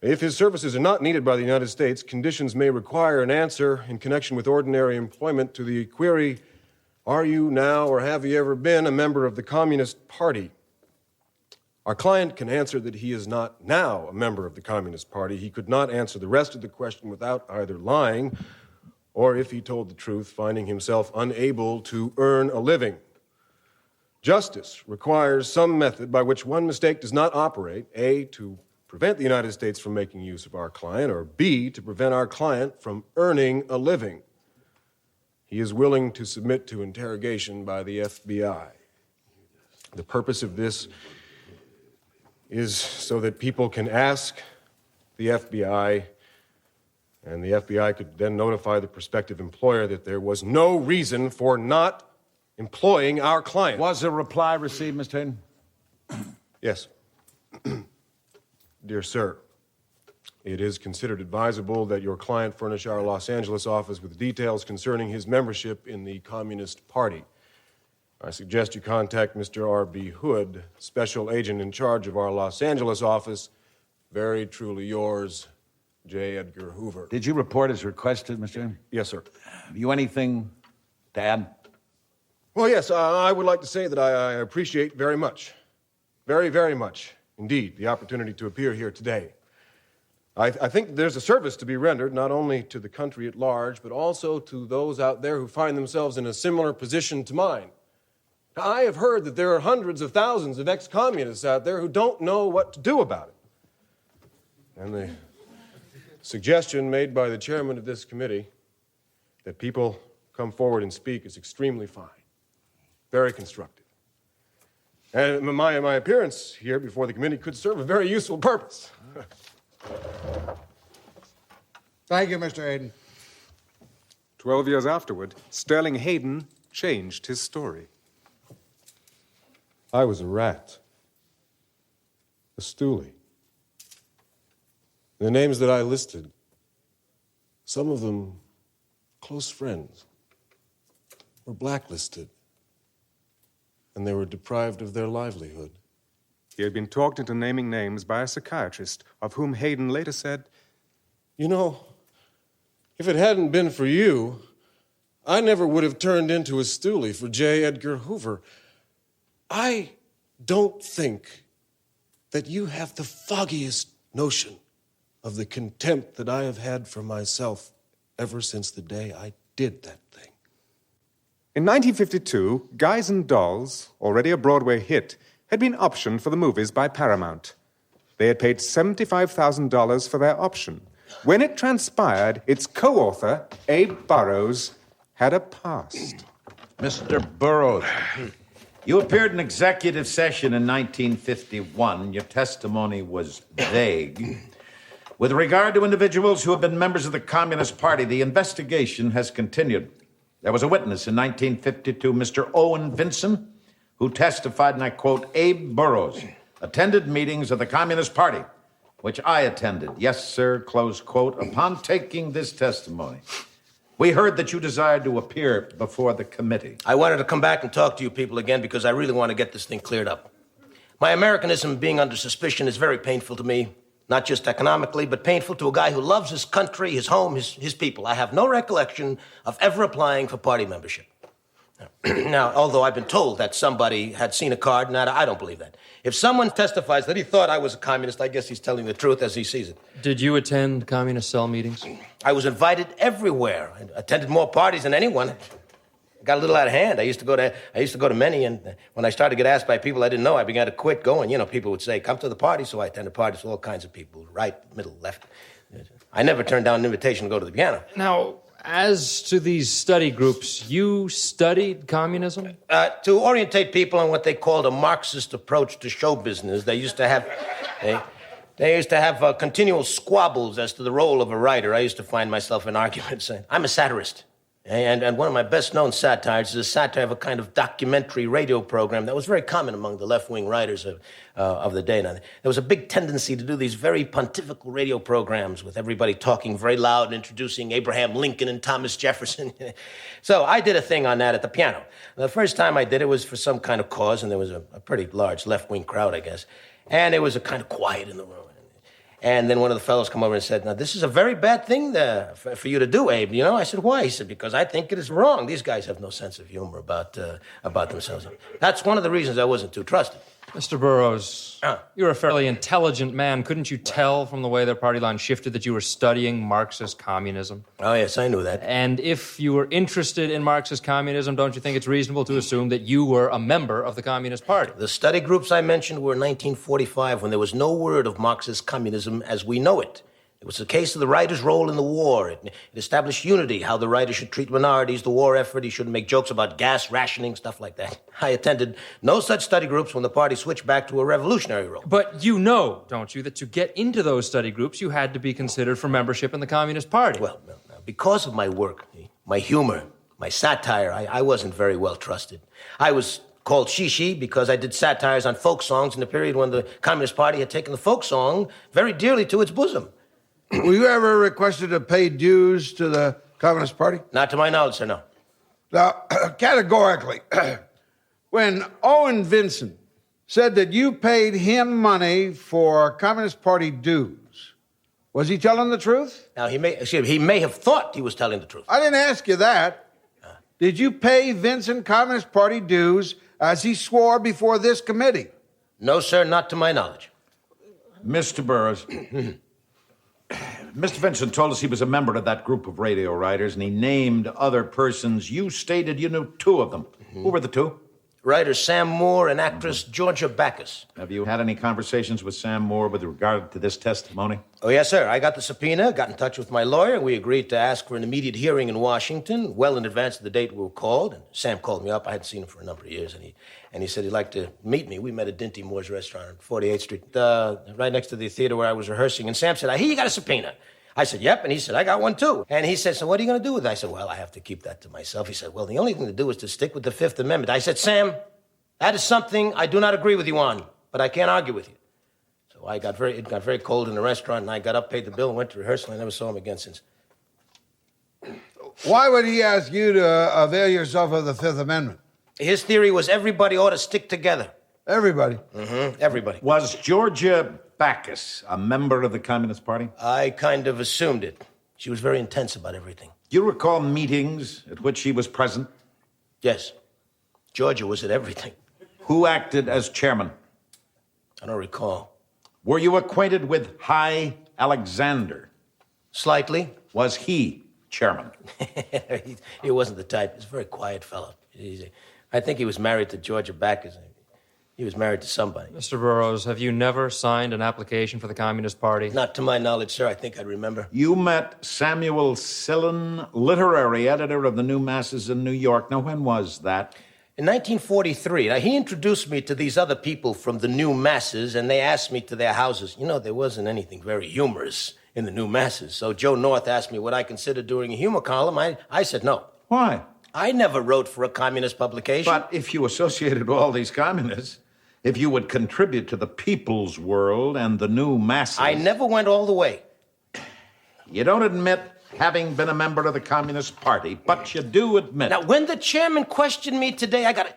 If his services are not needed by the United States, conditions may require an answer in connection with ordinary employment to the query, are you now or have you ever been a member of the Communist Party? Our client can answer that he is not now a member of the Communist Party. He could not answer the rest of the question without either lying or, if he told the truth, finding himself unable to earn a living. Justice requires some method by which one mistake does not operate, A, to prevent the United States from making use of our client, or B, to prevent our client from earning a living. He is willing to submit to interrogation by the FBI. The purpose of this is so that people can ask the FBI, and the FBI could then notify the prospective employer that there was no reason for not employing our client. Was a reply received, Mr. Hayden? Yes. Dear sir, it is considered advisable that your client furnish our Los Angeles office with details concerning his membership in the Communist Party. I suggest you contact Mr. R.B. Hood, special agent in charge of our Los Angeles office. Very truly yours, J. Edgar Hoover. Did you report as requested, Mr. Hayden? Yes, sir. Have you anything to add? Well, yes, I would like to say that I appreciate very much, very, very much, indeed, the opportunity to appear here today. I think there's a service to be rendered not only to the country at large, but also to those out there who find themselves in a similar position to mine. I have heard that there are hundreds of thousands of ex-communists out there who don't know what to do about it. And the suggestion made by the chairman of this committee that people come forward and speak is extremely fine, very constructive. And my appearance here before the committee could serve a very useful purpose. Thank you, Mr. Hayden. 12 years afterward, Sterling Hayden changed his story. I was a rat, a stoolie. The names that I listed, some of them close friends, were blacklisted, and they were deprived of their livelihood. He had been talked into naming names by a psychiatrist, of whom Hayden later said, You know, if it hadn't been for you, I never would have turned into a stoolie for J. Edgar Hoover. I don't think that you have the foggiest notion of the contempt that I have had for myself ever since the day I did that thing. In 1952, Guys and Dolls, already a Broadway hit, had been optioned for the movies by Paramount. They had paid $75,000 for their option. When it transpired, its co-author, Abe Burrows, had a past. Mr. Burrows, you appeared in executive session in 1951. Your testimony was vague. With regard to individuals who have been members of the Communist Party, the investigation has continued. There was a witness in 1952, Mr. Owen Vinson, who testified, and I quote, Abe Burrows attended meetings of the Communist Party, which I attended. Yes, sir, close quote. Upon taking this testimony, we heard that you desired to appear before the committee. I wanted to come back and talk to you people again because I really want to get this thing cleared up. My Americanism being under suspicion is very painful to me, not just economically, but painful to a guy who loves his country, his home, his people. I have no recollection of ever applying for party membership. Now, although I've been told that somebody had seen a card, and I don't believe that. If someone testifies that he thought I was a communist, I guess he's telling the truth as he sees it. Did you attend communist cell meetings? I was invited everywhere. I attended more parties than anyone. Got a little out of hand. I used to go to many, and when I started to get asked by people I didn't know, I began to quit going. You know, people would say, "Come to the party," so I attended parties with all kinds of people, right, middle, left. I never turned down an invitation to go to the piano. Now, as to these study groups, you studied communism? To orientate people on what they called a Marxist approach to show business, they used to have continual squabbles as to the role of a writer. I used to find myself in arguments. I'm a satirist. And one of my best-known satires is a satire of a kind of documentary radio program that was very common among the left-wing writers of the day. Now, there was a big tendency to do these very pontifical radio programs with everybody talking very loud and introducing Abraham Lincoln and Thomas Jefferson. So I did a thing on that at the piano. The first time I did it was for some kind of cause, and there was a pretty large left-wing crowd, I guess. And it was a kind of quiet in the room. And then one of the fellows come over and said, "Now, this is a very bad thing for you to do, Abe." You know, I said, "Why?" He said, "Because I think it is wrong. These guys have no sense of humor about themselves." That's one of the reasons I wasn't too trusted. Mr. Burroughs, you're a fairly intelligent man. Couldn't you tell from the way their party line shifted that you were studying Marxist communism? Oh, yes, I knew that. And if you were interested in Marxist communism, don't you think it's reasonable to assume that you were a member of the Communist Party? The study groups I mentioned were in 1945 when there was no word of Marxist communism as we know it. It was the case of the writer's role in the war. It established unity, how the writer should treat minorities, the war effort. He shouldn't make jokes about gas rationing, stuff like that. I attended no such study groups when the party switched back to a revolutionary role. But you know, don't you, that to get into those study groups, you had to be considered for membership in the Communist Party? Well, because of my work, my humor, my satire, I wasn't very well trusted. I was called Shishi because I did satires on folk songs in the period when the Communist Party had taken the folk song very dearly to its bosom. Were you ever requested to pay dues to the Communist Party? Not to my knowledge, sir, no. Now, categorically, when Owen Vincent said that you paid him money for Communist Party dues, was he telling the truth? Now, he may have thought he was telling the truth. I didn't ask you that. Did you pay Vincent Communist Party dues as he swore before this committee? No, sir, not to my knowledge. Mr. Burroughs, Mr. Vincent told us he was a member of that group of radio writers, and he named other persons. You stated you knew two of them. Mm-hmm. Who were the two? Writer Sam Moore and actress Georgia Backus. Have you had any conversations with Sam Moore with regard to this testimony? Oh, yes, sir. I got the subpoena, got in touch with my lawyer. We agreed to ask for an immediate hearing in Washington, well in advance of the date we were called. And Sam called me up. I hadn't seen him for a number of years, and he said he'd like to meet me. We met at Dinty Moore's restaurant on 48th Street, right next to the theater where I was rehearsing. And Sam said, "I hear you got a subpoena." I said, "Yep." And he said, "I got one too." And he said, "So what are you going to do with it?" I said, "Well, I have to keep that to myself." He said, "Well, the only thing to do is to stick with the Fifth Amendment." I said, "Sam, that is something I do not agree with you on, but I can't argue with you." So it got very cold in the restaurant, and I got up, paid the bill, and went to rehearsal. I never saw him again since. Why would he ask you to avail yourself of the Fifth Amendment? His theory was everybody ought to stick together. Everybody? Mm-hmm, everybody. Was Georgia Backus a member of the Communist Party? I kind of assumed it. She was very intense about everything. Do you recall meetings at which she was present? Yes. Georgia was at everything. Who acted as chairman? I don't recall. Were you acquainted with High Alexander? Slightly. Was he chairman? He wasn't the type. He was a very quiet fellow. I think he was married to Georgia Backus. He was married to somebody. Mr. Burroughs, have you never signed an application for the Communist Party? Not to my knowledge, sir. I think I'd remember. You met Samuel Sillen, literary editor of the New Masses in New York. Now, when was that? In 1943. Now, he introduced me to these other people from the New Masses, and they asked me to their houses. You know, there wasn't anything very humorous in the New Masses. So Joe North asked me what I considered doing a humor column. I said no. Why? I never wrote for a communist publication. But if you associated with all these communists, If you would contribute to the people's world and the new masses... I never went all the way. You don't admit having been a member of the Communist Party, but you do admit... Now, when the chairman questioned me today, I got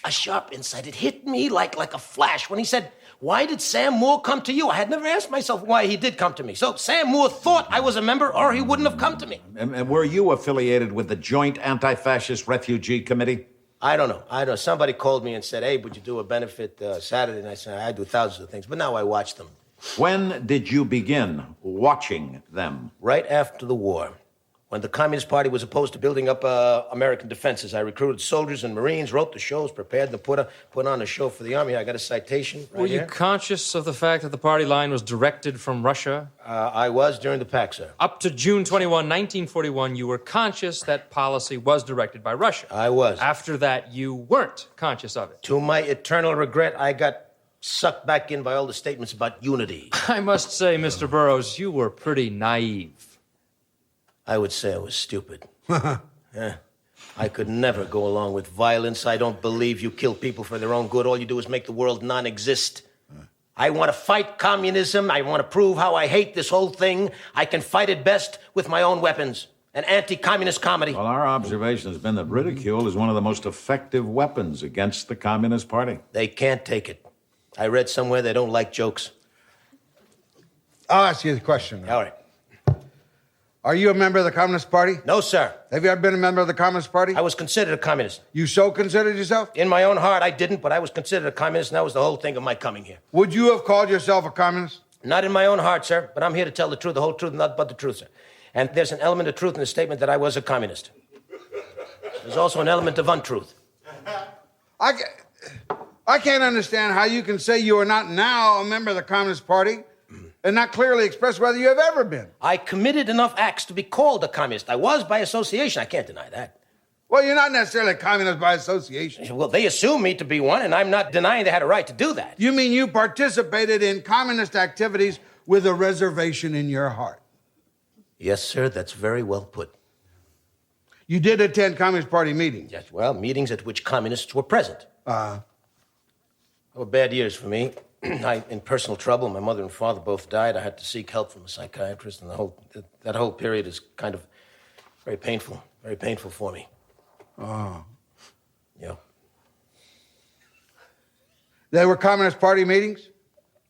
a sharp insight. It hit me like a flash when he said, "Why did Sam Moore come to you?" I had never asked myself why he did come to me. So Sam Moore thought I was a member, or he wouldn't have come to me. And were you affiliated with the Joint Anti-Fascist Refugee Committee? I don't know. Somebody called me and said, "Hey, would you do a benefit Saturday?" And I said, "I do thousands of things, but now I watch them." When did you begin watching them? Right after the war. When the Communist Party was opposed to building up American defenses, I recruited soldiers and Marines, wrote the shows, prepared to put on a show for the Army. I got a citation right Were here. you conscious of the fact that the party line was directed from Russia? I was during the PAC, sir. Up to June 21, 1941, you were conscious that policy was directed by Russia. I was. After that, you weren't conscious of it. To my eternal regret, I got sucked back in by all the statements about unity. I must say, Mr. Burroughs, you were pretty naive. I would say I was stupid. Yeah. I could never go along with violence. I don't believe you kill people for their own good. All you do is make the world non-exist. I want to fight communism. I want to prove how I hate this whole thing. I can fight it best with my own weapons. An anti-communist comedy. Well, our observation has been that ridicule is one of the most effective weapons against the Communist Party. They can't take it. I read somewhere they don't like jokes. I'll ask you the question. All right. Are you a member of the Communist Party? No, sir. Have you ever been a member of the Communist Party? I was considered a communist. You so considered yourself? In my own heart, I didn't, but I was considered a communist, and that was the whole thing of my coming here. Would you have called yourself a communist? Not in my own heart, sir, but I'm here to tell the truth, the whole truth, and nothing but the truth, sir. And there's an element of truth in the statement that I was a communist. There's also an element of untruth. I can't understand how you can say you are not now a member of the Communist Party and not clearly express whether you have ever been. I committed enough acts to be called a communist. I was by association. I can't deny that. Well, you're not necessarily a communist by association. Well, they assume me to be one, and I'm not denying they had a right to do that. You mean you participated in communist activities with a reservation in your heart? Yes, sir, that's very well put. You did attend Communist Party meetings? Yes, well, meetings at which communists were present. They were bad years for me. In personal trouble. My mother and father both died. I had to seek help from a psychiatrist, and that whole period is kind of very painful for me. Oh. Yeah. They were Communist Party meetings?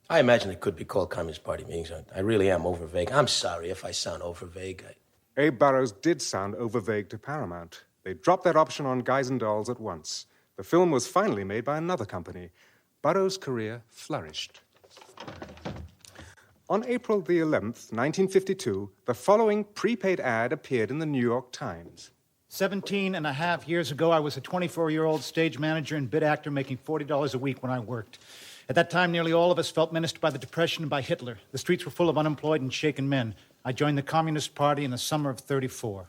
I imagine they could be called Communist Party meetings. I really am over-vague. I'm sorry if I sound over-vague. Abe Burrows did sound over-vague to Paramount. They dropped that option on Guys and Dolls at once. The film was finally made by another company. Burroughs' career flourished. On April the 11th, 1952, the following prepaid ad appeared in the New York Times. 17 and a half years ago, I was a 24-year-old stage manager and bit actor making $40 a week when I worked. At that time, nearly all of us felt menaced by the Depression and by Hitler. The streets were full of unemployed and shaken men. I joined the Communist Party in the summer of '34.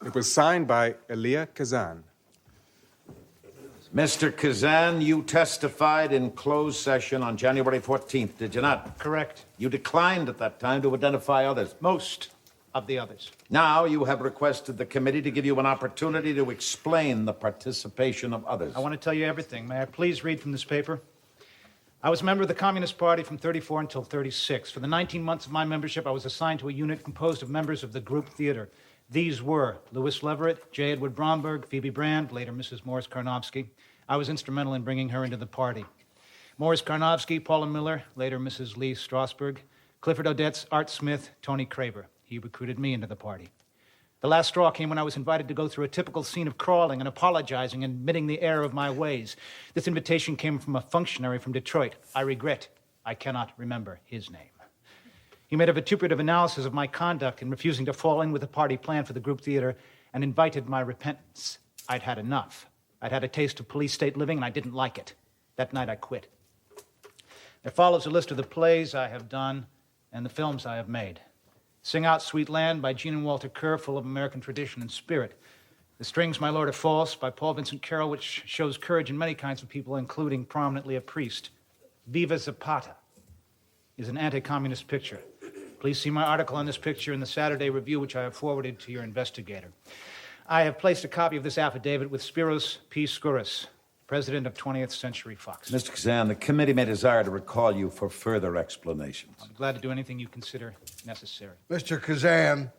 It was signed by Elia Kazan. Mr. Kazan, you testified in closed session on January 14th, did you not? Correct. You declined at that time to identify others. Most of the others. Now you have requested the committee to give you an opportunity to explain the participation of others. I want to tell you everything. May I please read from this paper? I was a member of the Communist Party from '34 until '36. For the 19 months of my membership, I was assigned to a unit composed of members of the group theater. These were Louis Leverett, J. Edward Bromberg, Phoebe Brand, later Mrs. Morris Karnofsky. I was instrumental in bringing her into the party. Morris Karnofsky, Paula Miller, later Mrs. Lee Strasberg, Clifford Odets, Art Smith, Tony Craver. He recruited me into the party. The last straw came when I was invited to go through a typical scene of crawling and apologizing and admitting the error of my ways. This invitation came from a functionary from Detroit. I regret I cannot remember his name. He made a vituperative analysis of my conduct in refusing to fall in with the party plan for the group theater and invited my repentance. I'd had enough. I'd had a taste of police state living, and I didn't like it. That night, I quit. There follows a list of the plays I have done and the films I have made. Sing Out, Sweet Land by Gene and Walter Kerr, full of American tradition and spirit. The Strings, My Lord, Are False by Paul Vincent Carroll, which shows courage in many kinds of people, including prominently a priest. Viva Zapata is an anti-communist picture. Please see my article on this picture in the Saturday Review, which I have forwarded to your investigator. I have placed a copy of this affidavit with Spiros P. Skouras, president of 20th Century Fox. Mr. Kazan, the committee may desire to recall you for further explanations. I'll be glad to do anything you consider necessary. Mr. Kazan,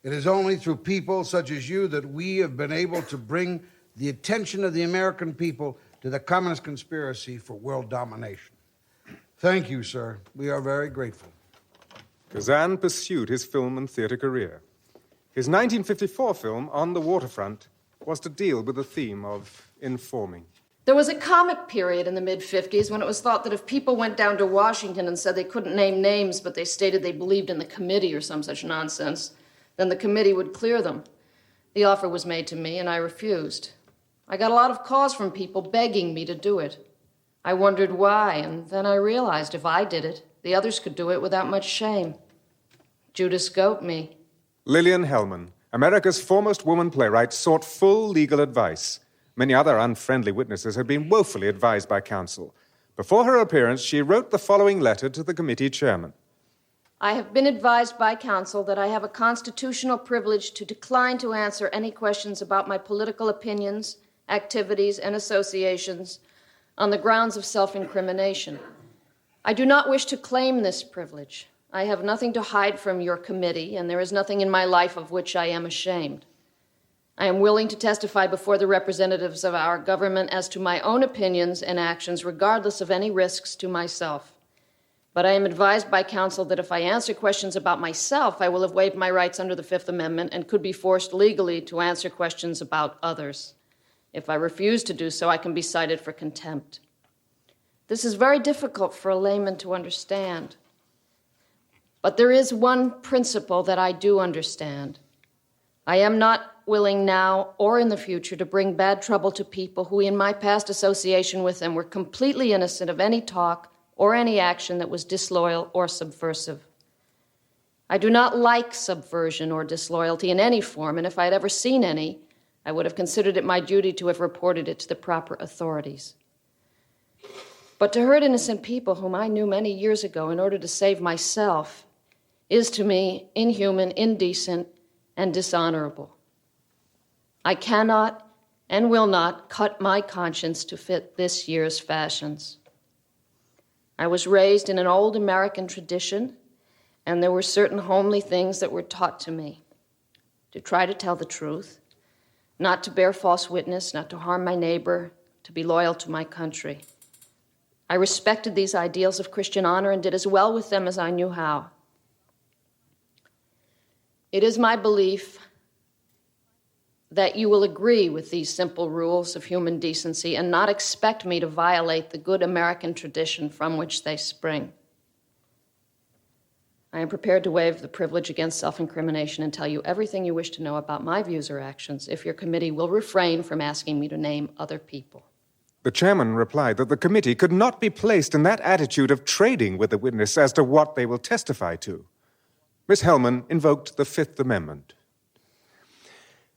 it is only through people such as you that we have been able to bring the attention of the American people to the communist conspiracy for world domination. Thank you, sir. We are very grateful. Kazan pursued his film and theater career. His 1954 film, On the Waterfront, was to deal with the theme of informing. There was a comic period in the mid-50s when it was thought that if people went down to Washington and said they couldn't name names, but they stated they believed in the committee or some such nonsense, then the committee would clear them. The offer was made to me, and I refused. I got a lot of calls from people begging me to do it. I wondered why, and then I realized if I did it, the others could do it without much shame. Judas Goat me. Lillian Hellman, America's foremost woman playwright, sought full legal advice. Many other unfriendly witnesses had been woefully advised by counsel. Before her appearance, she wrote the following letter to the committee chairman. I have been advised by counsel that I have a constitutional privilege to decline to answer any questions about my political opinions, activities, and associations on the grounds of self-incrimination. I do not wish to claim this privilege. I have nothing to hide from your committee, and there is nothing in my life of which I am ashamed. I am willing to testify before the representatives of our government as to my own opinions and actions, regardless of any risks to myself. But I am advised by counsel that if I answer questions about myself, I will have waived my rights under the Fifth Amendment and could be forced legally to answer questions about others. If I refuse to do so, I can be cited for contempt. This is very difficult for a layman to understand. But there is one principle that I do understand. I am not willing now or in the future to bring bad trouble to people who, in my past association with them, were completely innocent of any talk or any action that was disloyal or subversive. I do not like subversion or disloyalty in any form, and if I had ever seen any, I would have considered it my duty to have reported it to the proper authorities. But to hurt innocent people whom I knew many years ago in order to save myself is to me inhuman, indecent, and dishonorable. I cannot and will not cut my conscience to fit this year's fashions. I was raised in an old American tradition, and there were certain homely things that were taught to me. To try to tell the truth, not to bear false witness, not to harm my neighbor, to be loyal to my country. I respected these ideals of Christian honor and did as well with them as I knew how. It is my belief that you will agree with these simple rules of human decency and not expect me to violate the good American tradition from which they spring. I am prepared to waive the privilege against self-incrimination and tell you everything you wish to know about my views or actions if your committee will refrain from asking me to name other people. The chairman replied that the committee could not be placed in that attitude of trading with the witness as to what they will testify to. Miss Hellman invoked the Fifth Amendment.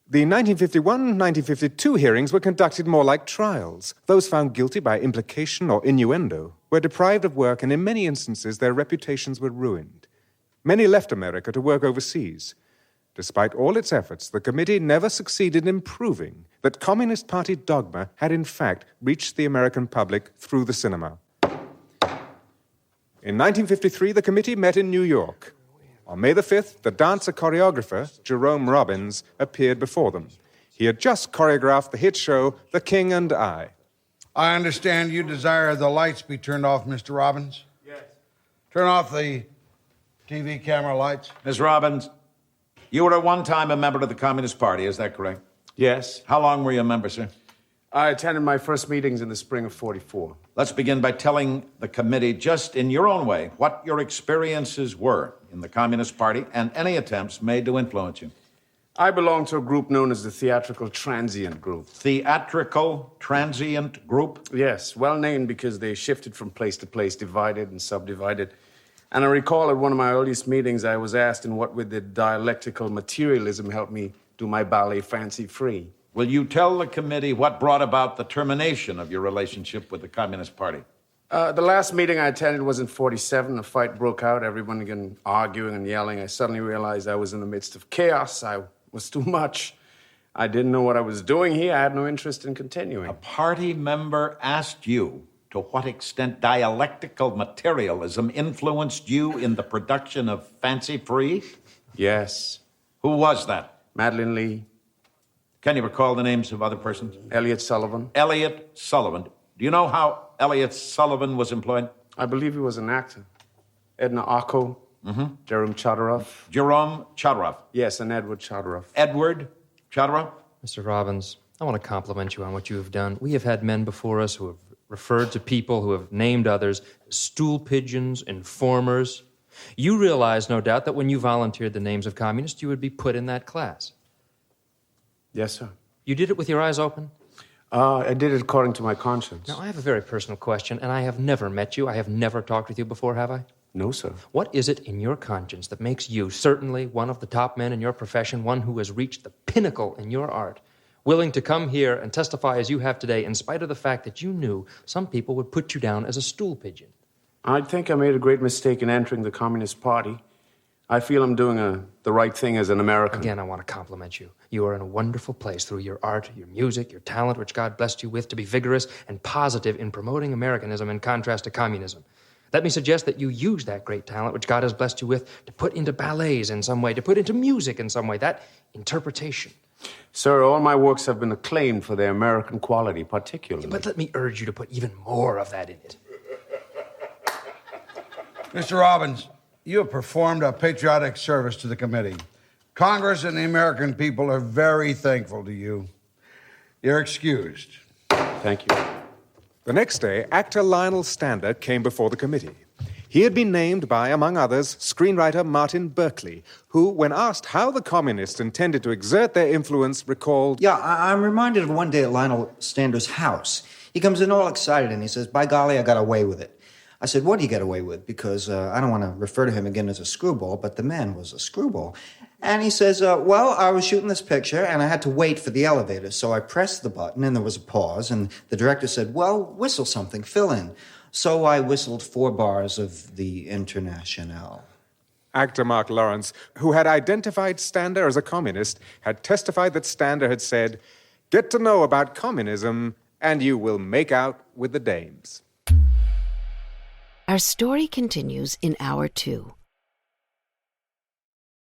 The 1951-1952 hearings were conducted more like trials. Those found guilty by implication or innuendo were deprived of work, and in many instances their reputations were ruined. Many left America to work overseas. Despite all its efforts, the committee never succeeded in proving that Communist Party dogma had in fact reached the American public through the cinema. In 1953, the committee met in New York. On May the 5th, the dancer choreographer, Jerome Robbins, appeared before them. He had just choreographed the hit show, The King and I. I understand you desire the lights be turned off, Mr. Robbins. Yes. Turn off the TV camera lights. Ms. Robbins, you were at one time a member of the Communist Party, is that correct? Yes. How long were you a member, sir? I attended my first meetings in the spring of '44. Let's begin by telling the committee, just in your own way, what your experiences were in the Communist Party and any attempts made to influence you. I belonged to a group known as the Theatrical Transient Group. Theatrical Transient Group? Yes, well named because they shifted from place to place, divided and subdivided. And I recall at one of my earliest meetings, I was asked in what way did dialectical materialism help me do my ballet Fancy Free. Will you tell the committee what brought about the termination of your relationship with the Communist Party? The last meeting I attended was in '47. A fight broke out, everyone began arguing and yelling. I suddenly realized I was in the midst of chaos. I was too much. I didn't know what I was doing here. I had no interest in continuing. A party member asked you to what extent dialectical materialism influenced you in the production of Fancy Free? Yes. Who was that? Madeline Lee. Can you recall the names of other persons? Elliot Sullivan. Elliot Sullivan. Do you know how Elliot Sullivan was employed? I believe he was an actor. Edna Ocko. Jerome Chodoroff. Jerome Chodoroff. Yes, and Edward Chodoroff. Edward Chodoroff. Mr. Robbins, I want to compliment you on what you have done. We have had men before us who have referred to people who have named others as stool pigeons, informers. You realize, no doubt, that when you volunteered the names of communists, you would be put in that class. Yes, sir. You did it with your eyes open? I did it according to my conscience. Now, I have a very personal question, and I have never met you. I have never talked with you before, have I? No, sir. What is it in your conscience that makes you, certainly one of the top men in your profession, one who has reached the pinnacle in your art, willing to come here and testify as you have today, in spite of the fact that you knew some people would put you down as a stool pigeon? I think I made a great mistake in entering the Communist Party. I feel I'm doing the right thing as an American. Again, I want to compliment you. You are in a wonderful place through your art, your music, your talent, which God blessed you with, to be vigorous and positive in promoting Americanism in contrast to communism. Let me suggest that you use that great talent, which God has blessed you with, to put into ballets in some way, to put into music in some way, that interpretation. Sir, all my works have been acclaimed for their American quality, particularly. But let me urge you to put even more of that in it. Mr. Robbins, you have performed a patriotic service to the committee. Congress and the American people are very thankful to you. You're excused. Thank you. The next day, actor Lionel Stander came before the committee. He had been named by, among others, screenwriter Martin Berkeley, who, when asked how the communists intended to exert their influence, recalled, Yeah, I'm reminded of one day at Lionel Stander's house. He comes in all excited and he says, by golly, I got away with it. I said, what did you get away with? Because I don't want to refer to him again as a screwball, but the man was a screwball. And he says, well, I was shooting this picture and I had to wait for the elevator. So I pressed the button and there was a pause and the director said, well, whistle something, fill in. So I whistled 4 bars of the Internationale. Actor Mark Lawrence, who had identified Stander as a communist, had testified that Stander had said, get to know about communism and you will make out with the dames. Our story continues in Hour 2.